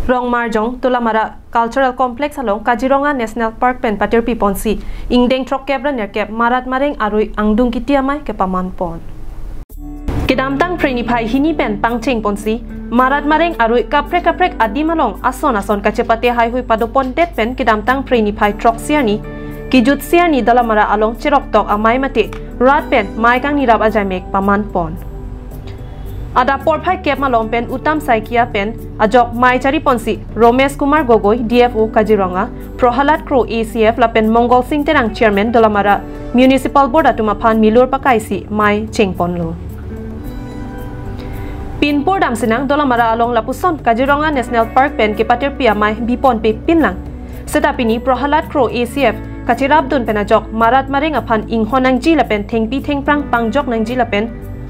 Rong Marjong Tulamara Cultural Complex along Kaziranga National Park pen patir piponsi ingdeng trok kebra nerkep marat mareng arui angdung kitiamai ke paman pon Kedamtang prenipai hini pen pangcheng ponsi marat mareng arui kaprek adimalong ason kacepate hai hui padopon det pen kedamtang prenipai trok siani kijut siani dalamara along cherok tok amai mate rat pen mai kang nirap ajamek paman pon Ada porpai kep malong pen utam saikia pen ajok mai chari ponsi Romesh Kumar Gogoi DFO Kaziranga Prohalat Kro ACF la pen Mongol Singh Terang Chairman Dolamara Municipal Board atuma phan milur pakaisi mai chengponlo Pinpor dam sinang Dolamara along lapuson Kaziranga National Park pen ke patir pia mai bipon pe pinlang setapini Prohalat Kro ACF kachirabdun pen ajok marat maring aphan inghonang ji la pen thengpi thengprang pangjok nang ji la pen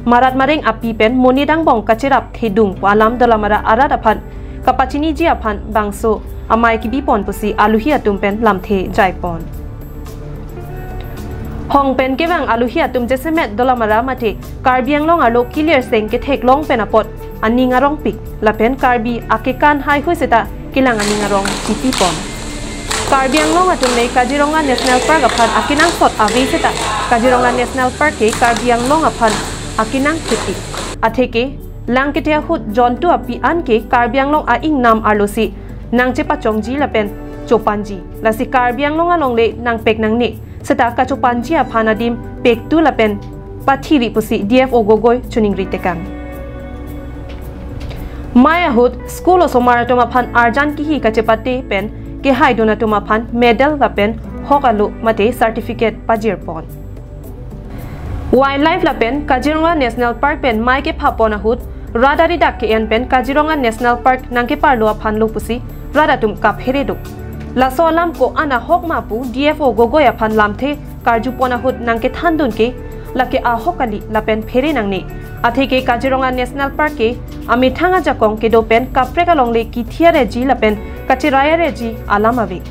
Marat maring api pen monidang bong kacirap thedung walam dalamara arat aphan kapachini ji aphan bangso amai ki bipon pusi aluhi atum pen lamthe jaipon Hong pen kewang aluhi atum jesemet dalamara mate karbiang long alo clear seng ke thek long pen apot aninga rong pik la pen karbi akekan hai huiseta kilang aninga rong tipipon Karbiang long atum nei Kaziranga National Park aphan akinang sot avi seta Kaziranga National Park ke karbiang long aphan Akinang kiti atheke langketia hut jontu api anke karbiang long a ing nam arlosi nang chepa chongji lapen chopanji lasi karbiang long along le nang pek nang ne seta ka chopanji a phanadim pek tu lapen pathiri pusi DFO Gogoi chuning ritekang Maya hut school osomaratoma phan arjan ki hi ka chepate pen ke haidona toma phan medal lapen hokalu mate certificate pajirpon Wildlife la pen Kaziranga National Park pen mai ke phapona hut radari dak ke en pen Kaziranga National Park nang ke parlo phanlo pusi radatum kap heredu la solam ko ana hokma pu DFO Gogoya phan lamthe karjupona hut nang ke thandun ke la ke a hokali la pen phere nang ne athe ke Kaziranga National Park ke ami thanga jakong ke do pen kapreka long le ki thiare ji la pen kachiraya re ji alamawe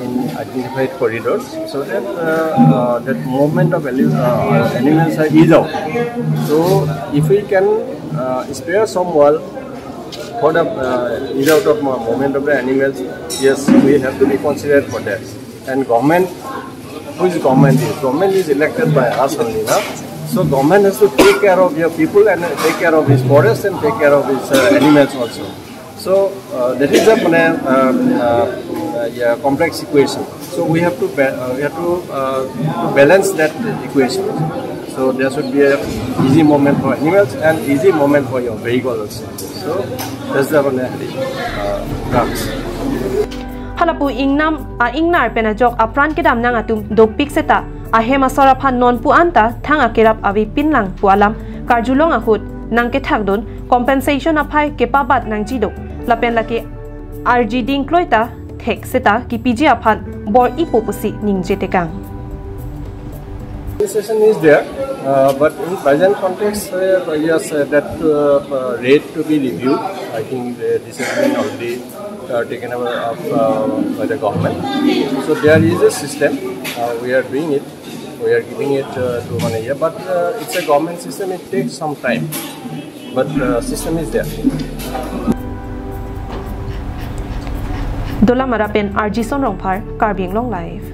in identified corridors so that that movement of animals are eased out. So if we can spare some wall for the ease out of movement of the animals, yes, we have to be considered for that. And government, who is government is? Government is elected by us only now. So government has to take care of your people and take care of his forests and take care of his animals also. So that is a complex equation. So we have to balance that equation. So there should be a easy moment for animals and easy moment for your vehicle also. So that's the drugs. Halapu ingnar penajok apran kedam nang atum dopik seta ahema soraphan non pu anta thanga kerap avi pinlang pualam karjulong ahut nang ke thakdon compensation aphai kepabat nang jidok lapen lake RG ding kloita thek seta ki PG aphan bor ipopusi ningjetekang Session is there, but in present context, yes, that rate to be reviewed. I think this has been already taken up by the government. So there is a system. We are doing it. We are giving it to 1 year, but it's a government system. It takes some time, but system is there. Dolamara pen RG Sonrongphar Karbiang Long Life.